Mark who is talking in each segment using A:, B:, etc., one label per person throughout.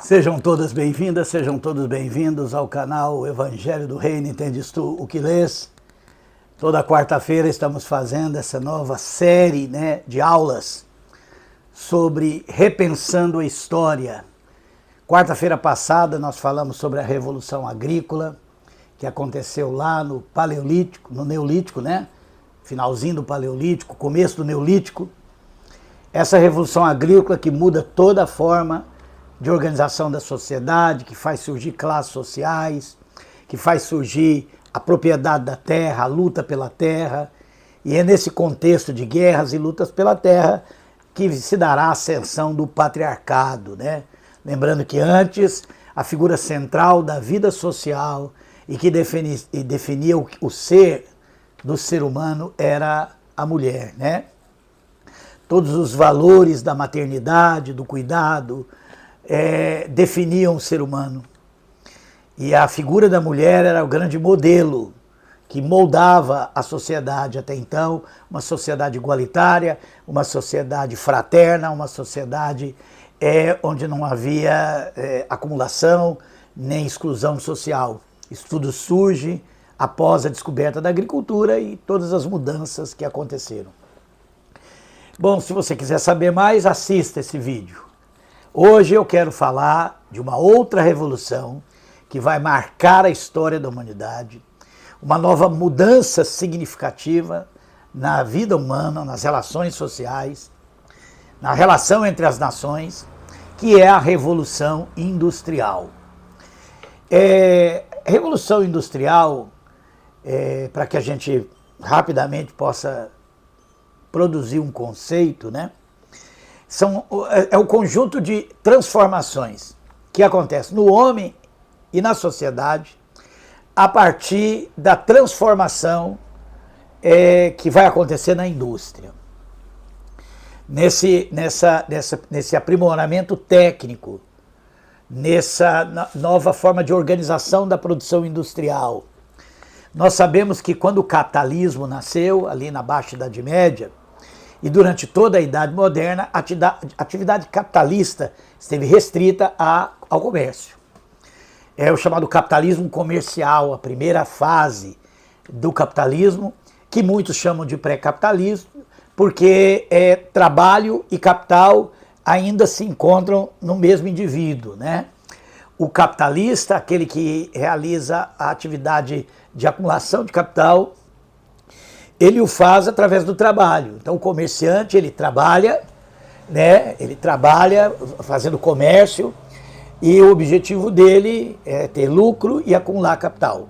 A: Sejam todas bem-vindas, sejam todos bem-vindos ao canal Evangelho do Reino, Entendes Tu o que Lês? Toda quarta-feira estamos fazendo essa nova série, de aulas sobre repensando a história. Quarta-feira passada nós falamos sobre a Revolução Agrícola, que aconteceu lá no Paleolítico, no Neolítico, finalzinho do Paleolítico, começo do Neolítico. Essa Revolução Agrícola que muda toda a forma de organização da sociedade, que faz surgir classes sociais, que faz surgir a propriedade da terra, a luta pela terra, e é nesse contexto de guerras e lutas pela terra que se dará a ascensão do patriarcado, Lembrando que antes a figura central da vida social e que definia o ser do ser humano era a mulher, Todos os valores da maternidade, do cuidado, definiam o ser humano. E a figura da mulher era o grande modelo que moldava a sociedade até então, uma sociedade igualitária, uma sociedade fraterna, uma sociedade onde não havia acumulação nem exclusão social. Isso tudo surge após a descoberta da agricultura e todas as mudanças que aconteceram. Bom, se você quiser saber mais, assista esse vídeo. Hoje eu quero falar de uma outra revolução que vai marcar a história da humanidade, uma nova mudança significativa na vida humana, nas relações sociais, na relação entre as nações, que é a Revolução Industrial. Revolução Industrial, para que a gente rapidamente possa produzir um conceito, é o conjunto de transformações que acontecem no homem e na sociedade a partir da transformação que vai acontecer na indústria. Nesse aprimoramento técnico, nessa nova forma de organização da produção industrial. Nós sabemos que quando o capitalismo nasceu, ali na Baixa Idade Média, e durante toda a Idade Moderna, a atividade capitalista esteve restrita ao comércio. É o chamado capitalismo comercial, a primeira fase do capitalismo, que muitos chamam de pré-capitalismo, porque trabalho e capital ainda se encontram no mesmo indivíduo, O capitalista, aquele que realiza a atividade de acumulação de capital, ele o faz através do trabalho. Então o comerciante, ele trabalha, Ele trabalha fazendo comércio e o objetivo dele é ter lucro e acumular capital.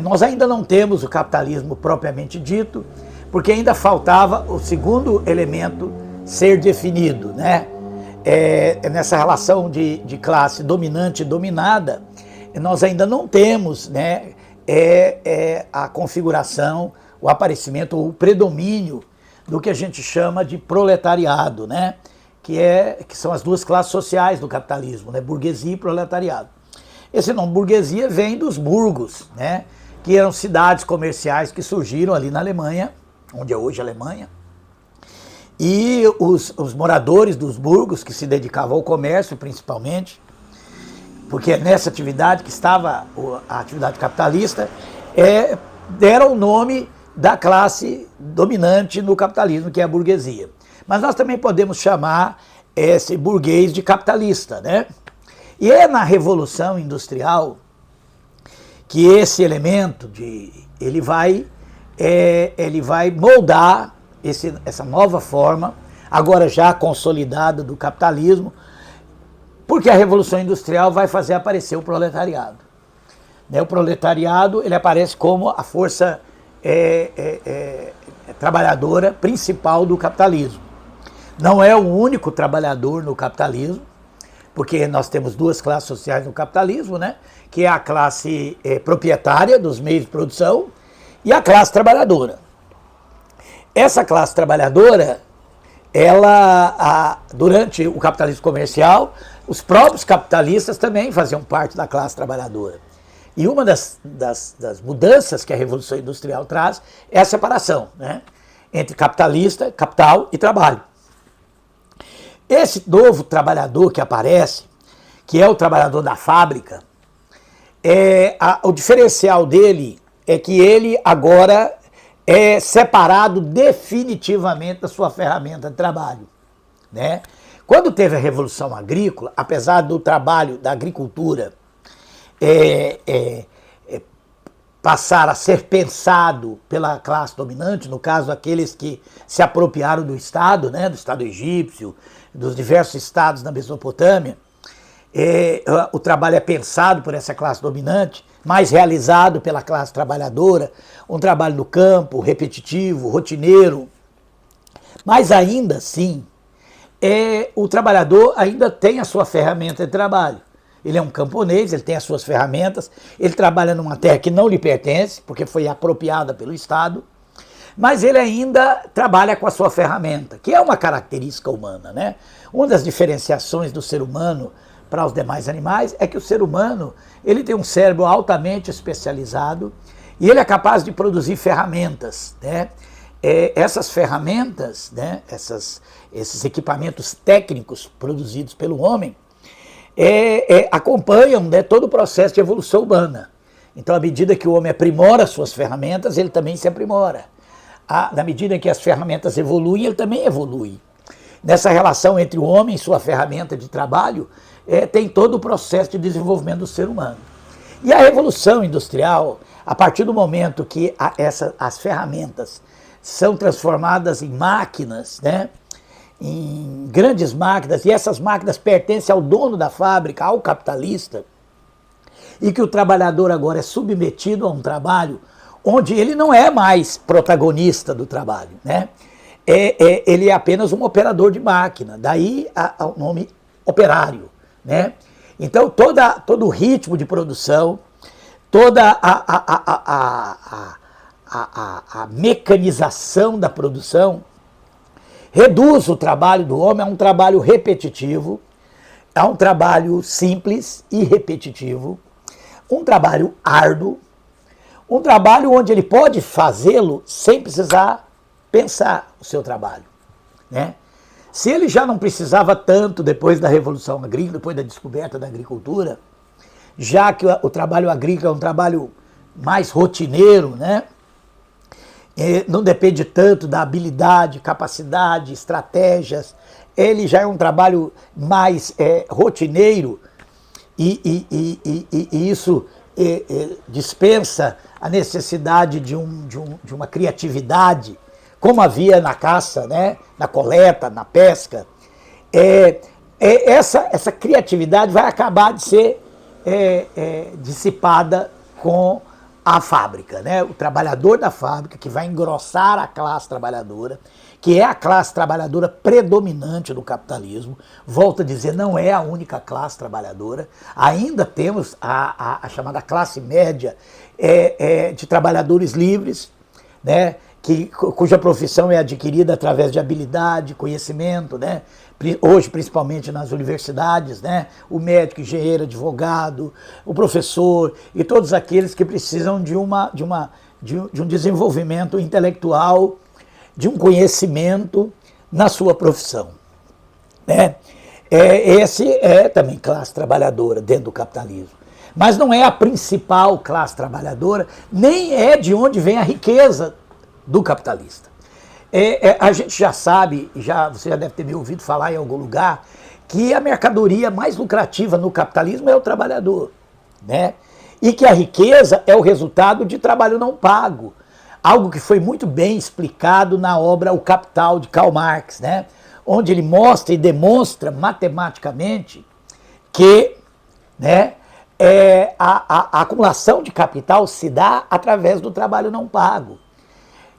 A: Nós ainda não temos o capitalismo propriamente dito, porque ainda faltava o segundo elemento ser definido, Nessa relação de classe dominante e dominada, nós ainda não temos, a configuração, o aparecimento, o predomínio do que a gente chama de proletariado, que são as duas classes sociais do capitalismo, burguesia e proletariado. Esse nome burguesia vem dos burgos, que eram cidades comerciais que surgiram ali na Alemanha, onde é hoje a Alemanha, e os moradores dos burgos, que se dedicavam ao comércio principalmente, porque nessa atividade que estava a atividade capitalista, deram o nome da classe dominante no capitalismo, que é a burguesia. Mas nós também podemos chamar esse burguês de capitalista, E é na Revolução Industrial que esse elemento ele vai moldar essa nova forma, agora já consolidada do capitalismo, porque a Revolução Industrial vai fazer aparecer o proletariado. O proletariado ele aparece como a força trabalhadora principal do capitalismo. Não é o único trabalhador no capitalismo, porque nós temos duas classes sociais no capitalismo, que é a classe proprietária dos meios de produção e a classe trabalhadora. Essa classe trabalhadora, durante o capitalismo comercial, os próprios capitalistas também faziam parte da classe trabalhadora. E uma das mudanças que a Revolução Industrial traz é a separação, entre capitalista, capital e trabalho. Esse novo trabalhador que aparece, que é o trabalhador da fábrica, o diferencial dele é que ele agora é separado definitivamente da sua ferramenta de trabalho, né? Quando teve a Revolução Agrícola, apesar do trabalho da agricultura passar a ser pensado pela classe dominante, no caso aqueles que se apropriaram do Estado, né, do Estado egípcio, dos diversos estados da Mesopotâmia, o trabalho é pensado por essa classe dominante, mais realizado pela classe trabalhadora, um trabalho no campo, repetitivo, rotineiro, mas ainda assim, o trabalhador ainda tem a sua ferramenta de trabalho. Ele é um camponês, ele tem as suas ferramentas, ele trabalha numa terra que não lhe pertence, porque foi apropriada pelo Estado, mas ele ainda trabalha com a sua ferramenta, que é uma característica humana, né? Uma das diferenciações do ser humano para os demais animais é que o ser humano ele tem um cérebro altamente especializado e ele é capaz de produzir ferramentas, né? Essas ferramentas, né? Esses equipamentos técnicos produzidos pelo homem acompanham, né, todo o processo de evolução humana. Então, à medida que o homem aprimora suas ferramentas, ele também se aprimora. Na medida em que as ferramentas evoluem, ele também evolui. Nessa relação entre o homem e sua ferramenta de trabalho, tem todo o processo de desenvolvimento do ser humano. E a Revolução Industrial, a partir do momento que as ferramentas são transformadas em máquinas, né, em grandes máquinas, e essas máquinas pertencem ao dono da fábrica, ao capitalista, e que o trabalhador agora é submetido a um trabalho onde ele não é mais protagonista do trabalho, né? Ele é apenas um operador de máquina, daí o nome operário, né? Então todo o ritmo de produção, toda a mecanização da produção reduz o trabalho do homem a um trabalho repetitivo, a um trabalho simples e repetitivo, um trabalho árduo, um trabalho onde ele pode fazê-lo sem precisar pensar o seu trabalho, né? Se ele já não precisava tanto depois da Revolução Agrícola, depois da descoberta da agricultura, já que o trabalho agrícola é um trabalho mais rotineiro, né? Não depende tanto da habilidade, capacidade, estratégias, ele já é um trabalho mais rotineiro e isso dispensa a necessidade de uma criatividade, como havia na caça, né, na coleta, na pesca. Essa criatividade vai acabar de ser dissipada com a fábrica, né? O trabalhador da fábrica, que vai engrossar a classe trabalhadora, que é a classe trabalhadora predominante do capitalismo. Volto a dizer, não é a única classe trabalhadora. Ainda temos a chamada classe média de trabalhadores livres, né? Cuja profissão é adquirida através de habilidade, conhecimento, né? Hoje, principalmente nas universidades, né? O médico, engenheiro, advogado, o professor e todos aqueles que precisam de um desenvolvimento intelectual, de um conhecimento na sua profissão, né? Esse é também classe trabalhadora dentro do capitalismo. Mas não é a principal classe trabalhadora, nem é de onde vem a riqueza do capitalista. A gente já sabe, você já deve ter me ouvido falar em algum lugar, que a mercadoria mais lucrativa no capitalismo é o trabalhador, né? E que a riqueza é o resultado de trabalho não pago. Algo que foi muito bem explicado na obra O Capital, de Karl Marx, né? Onde ele mostra e demonstra matematicamente que, né, a acumulação de capital se dá através do trabalho não pago,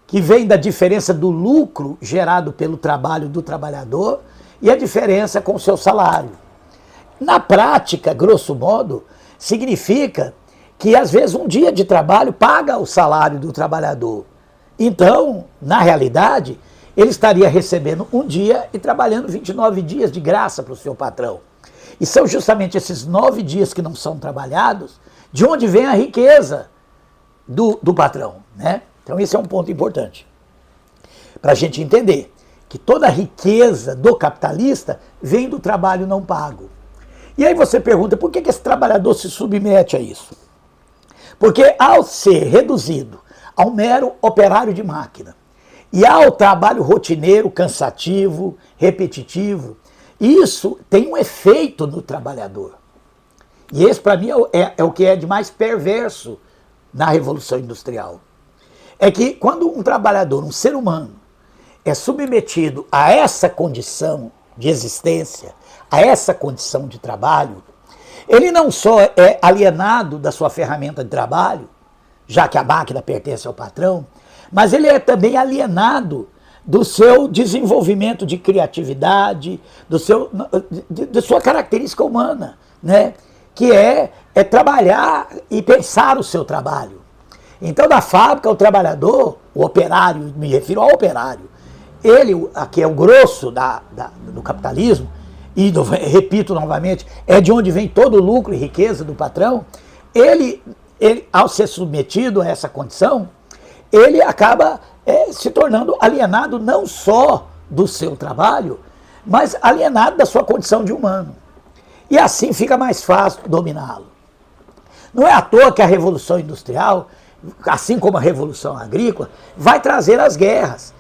A: que vem da diferença do lucro gerado pelo trabalho do trabalhador e a diferença com o seu salário. Na prática, grosso modo, significa que às vezes um dia de trabalho paga o salário do trabalhador. Então, na realidade, ele estaria recebendo um dia e trabalhando 29 dias de graça para o seu patrão. E são justamente esses 9 dias que não são trabalhados de onde vem a riqueza do patrão, né? Então esse é um ponto importante para a gente entender que toda a riqueza do capitalista vem do trabalho não pago. E aí você pergunta, por que esse trabalhador se submete a isso? Porque ao ser reduzido a um mero operário de máquina e ao trabalho rotineiro, cansativo, repetitivo, isso tem um efeito no trabalhador. E esse, para mim, é o que é de mais perverso na Revolução Industrial. É que quando um trabalhador, um ser humano, é submetido a essa condição de existência, a essa condição de trabalho, ele não só é alienado da sua ferramenta de trabalho, já que a máquina pertence ao patrão, mas ele é também alienado do seu desenvolvimento de criatividade, da sua característica humana, né? Que é trabalhar e pensar o seu trabalho. Então, na fábrica, o trabalhador, o operário, me refiro ao operário, ele, que é o grosso do capitalismo, e repito novamente, é de onde vem todo o lucro e riqueza do patrão, ele ao ser submetido a essa condição, ele acaba se tornando alienado não só do seu trabalho, mas alienado da sua condição de humano. E assim fica mais fácil dominá-lo. Não é à toa que a Revolução Industrial, assim como a Revolução Agrícola, vai trazer as guerras.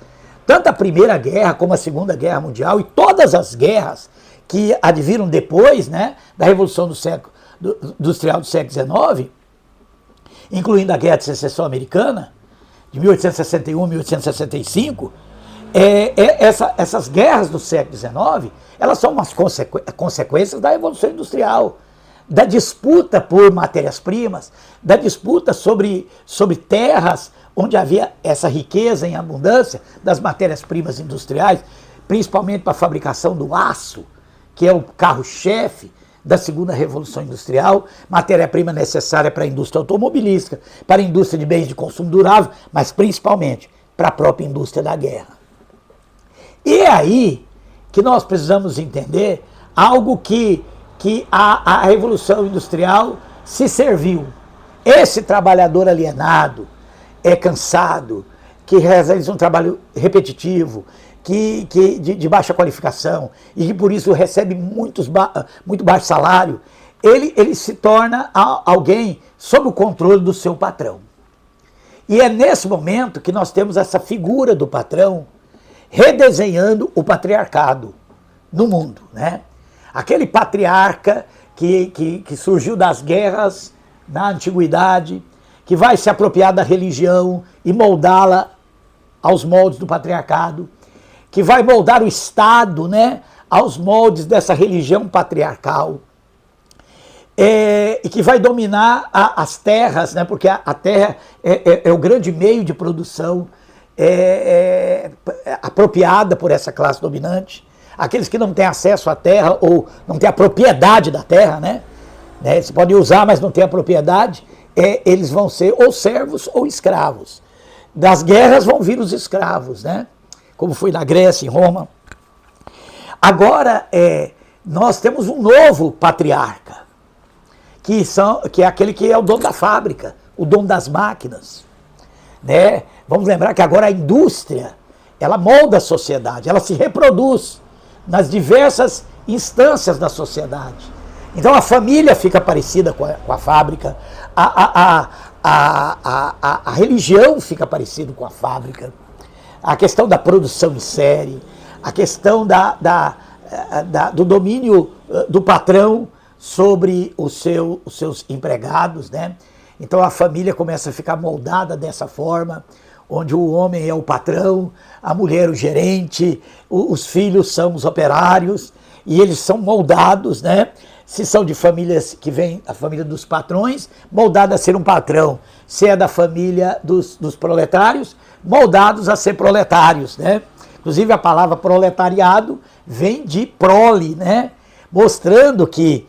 A: Tanto a Primeira Guerra como a Segunda Guerra Mundial e todas as guerras que adviram depois, né, da Revolução Industrial do século XIX, incluindo a Guerra de Secessão Americana, de 1861 a 1865, essas guerras do século XIX, elas são umas consequências da Revolução Industrial, da disputa por matérias-primas, da disputa sobre terras onde havia essa riqueza em abundância das matérias-primas industriais, principalmente para a fabricação do aço, que é o carro-chefe da segunda Revolução Industrial, matéria-prima necessária para a indústria automobilística, para a indústria de bens de consumo durável, mas principalmente para a própria indústria da guerra. E é aí que nós precisamos entender algo que a Revolução Industrial se serviu. Esse trabalhador alienado, cansado, que realiza um trabalho repetitivo, de baixa qualificação e que por isso recebe muito baixo salário, ele se torna alguém sob o controle do seu patrão. E é nesse momento que nós temos essa figura do patrão redesenhando o patriarcado no mundo, né? Aquele patriarca que surgiu das guerras na antiguidade, que vai se apropriar da religião e moldá-la aos moldes do patriarcado, que vai moldar o Estado, né, aos moldes dessa religião patriarcal, e que vai dominar as terras, né, porque a terra é o grande meio de produção apropriada por essa classe dominante. Aqueles que não têm acesso à terra ou não têm a propriedade da terra, né, eles podem usar, mas não têm a propriedade, eles vão ser ou servos ou escravos. Das guerras vão vir os escravos, né? Como foi na Grécia, em Roma. Agora, nós temos um novo patriarca, que é aquele que é o dono da fábrica, o dono das máquinas, né? Vamos lembrar que agora a indústria, ela molda a sociedade, ela se reproduz nas diversas instâncias da sociedade. Então a família fica parecida com a fábrica, a religião fica parecida com a fábrica, a questão da produção em série, a questão do domínio do patrão sobre os seus empregados, né? Então a família começa a ficar moldada dessa forma, onde o homem é o patrão, a mulher o gerente, os filhos são os operários, e eles são moldados, né? Se são de famílias que vêm, a família dos patrões, moldado a ser um patrão. Se é da família dos proletários, moldados a ser proletários, né? Inclusive a palavra proletariado vem de prole, né? Mostrando que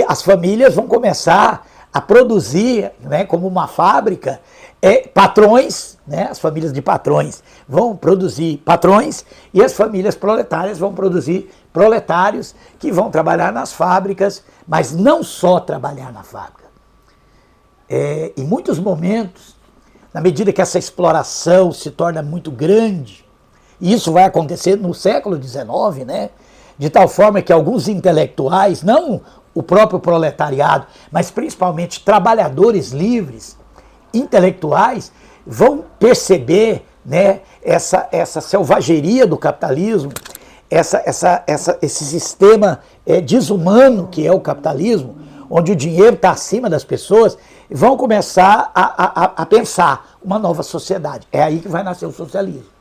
A: as famílias vão começar a produzir, né, como uma fábrica, patrões, né? As famílias de patrões vão produzir patrões e as famílias proletárias vão produzir proletários que vão trabalhar nas fábricas, mas não só trabalhar na fábrica. Em muitos momentos, na medida que essa exploração se torna muito grande, E isso vai acontecer no século XIX, né? De tal forma que alguns intelectuais, não o próprio proletariado, mas principalmente trabalhadores livres, intelectuais, vão perceber, né, essa selvageria do capitalismo, esse sistema desumano que é o capitalismo, onde o dinheiro está acima das pessoas, vão começar a pensar uma nova sociedade. É aí que vai nascer o socialismo.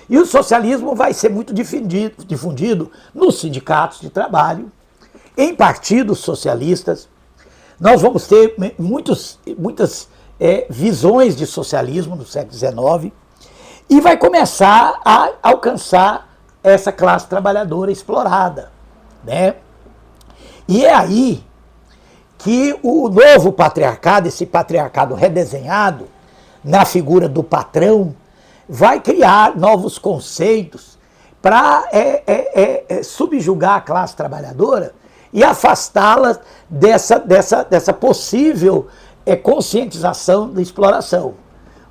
A: E o socialismo vai ser muito difundido nos sindicatos de trabalho, em partidos socialistas. Nós vamos ter muitas visões de socialismo no século XIX e vai começar a alcançar essa classe trabalhadora explorada, né? E é aí que o novo patriarcado, esse patriarcado redesenhado na figura do patrão, vai criar novos conceitos para subjugar a classe trabalhadora e afastá-la dessa possível conscientização da exploração.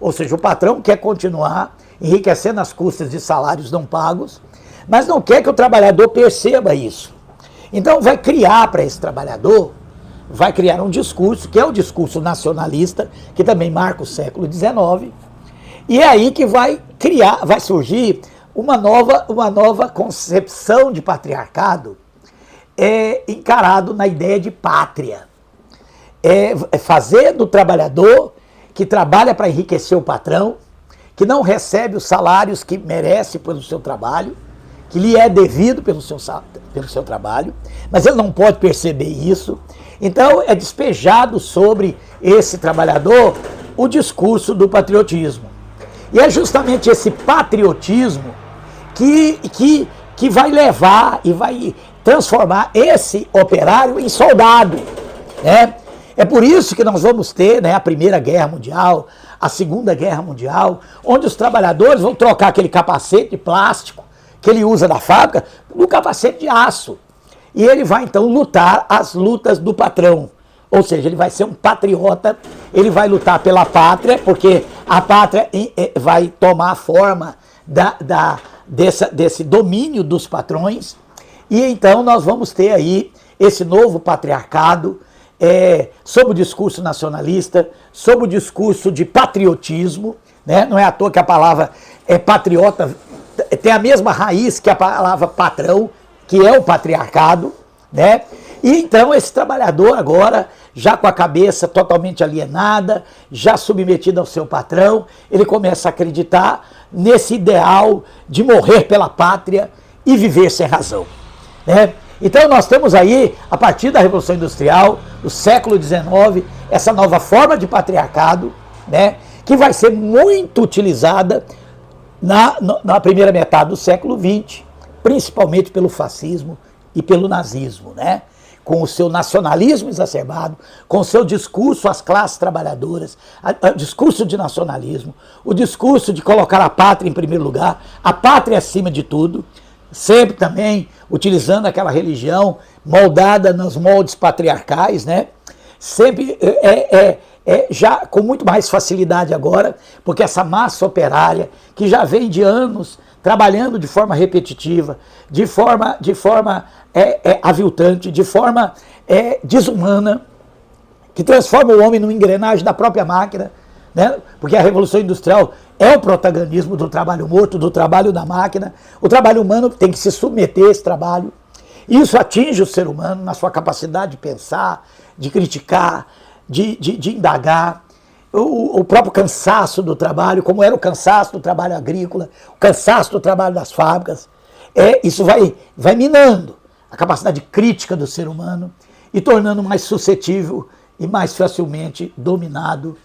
A: Ou seja, o patrão quer continuar enriquecendo às custas de salários não pagos, mas não quer que o trabalhador perceba isso. Então vai criar para esse trabalhador, vai criar um discurso, que é o discurso nacionalista, que também marca o século XIX, e é aí que vai surgir uma nova concepção de patriarcado encarado na ideia de pátria. É fazer do trabalhador que trabalha para enriquecer o patrão, que não recebe os salários que merece pelo seu trabalho, que lhe é devido pelo seu trabalho, mas ele não pode perceber isso. Então é despejado sobre esse trabalhador o discurso do patriotismo. E é justamente esse patriotismo que vai levar e vai transformar esse operário em soldado, né? É por isso que nós vamos ter, né, a Primeira Guerra Mundial, a Segunda Guerra Mundial, onde os trabalhadores vão trocar aquele capacete de plástico que ele usa na fábrica no capacete de aço. E ele vai então lutar as lutas do patrão. Ou seja, ele vai ser um patriota, ele vai lutar pela pátria, porque a pátria vai tomar a forma desse domínio dos patrões. E então nós vamos ter aí esse novo patriarcado, sob o discurso nacionalista, sob o discurso de patriotismo, né? Não é à toa que a palavra patriota tem a mesma raiz que a palavra patrão, que é o patriarcado, né? E então esse trabalhador agora, já com a cabeça totalmente alienada, já submetido ao seu patrão, ele começa a acreditar nesse ideal de morrer pela pátria e viver sem razão, né? Então nós temos aí, a partir da Revolução Industrial, do século XIX, essa nova forma de patriarcado, né, que vai ser muito utilizada na primeira metade do século XX, principalmente pelo fascismo e pelo nazismo, né? Com o seu nacionalismo exacerbado, com o seu discurso às classes trabalhadoras, o discurso de nacionalismo, o discurso de colocar a pátria em primeiro lugar, a pátria acima de tudo, sempre também utilizando aquela religião moldada nos moldes patriarcais, né? Sempre já com muito mais facilidade agora, porque essa massa operária que já vem de anos trabalhando de forma repetitiva, de forma aviltante, de forma desumana, que transforma o homem numa engrenagem da própria máquina, né? Porque a Revolução Industrial é o protagonismo do trabalho morto, do trabalho da máquina. O trabalho humano tem que se submeter a esse trabalho. Isso atinge o ser humano na sua capacidade de pensar, de criticar, de indagar. O próprio cansaço do trabalho, como era o cansaço do trabalho agrícola, o cansaço do trabalho das fábricas, isso vai minando a capacidade crítica do ser humano e tornando mais suscetível e mais facilmente dominado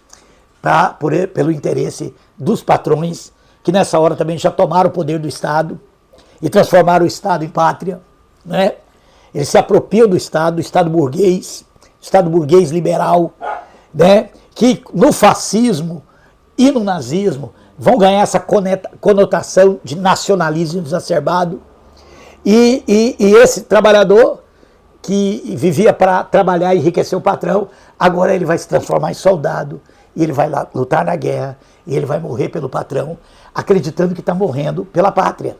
A: pelo interesse dos patrões, que nessa hora também já tomaram o poder do Estado e transformaram o Estado em pátria, né? Eles se apropriam do Estado burguês, Estado burguês liberal, né? Que no fascismo e no nazismo vão ganhar essa conotação de nacionalismo exacerbado. E esse trabalhador que vivia para trabalhar e enriquecer o patrão, agora ele vai se transformar em soldado, e ele vai lutar na guerra, e ele vai morrer pelo patrão, acreditando que está morrendo pela pátria,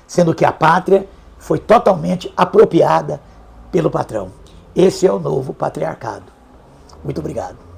A: sendo que a pátria foi totalmente apropriada pelo patrão. Esse é o novo patriarcado. Muito obrigado.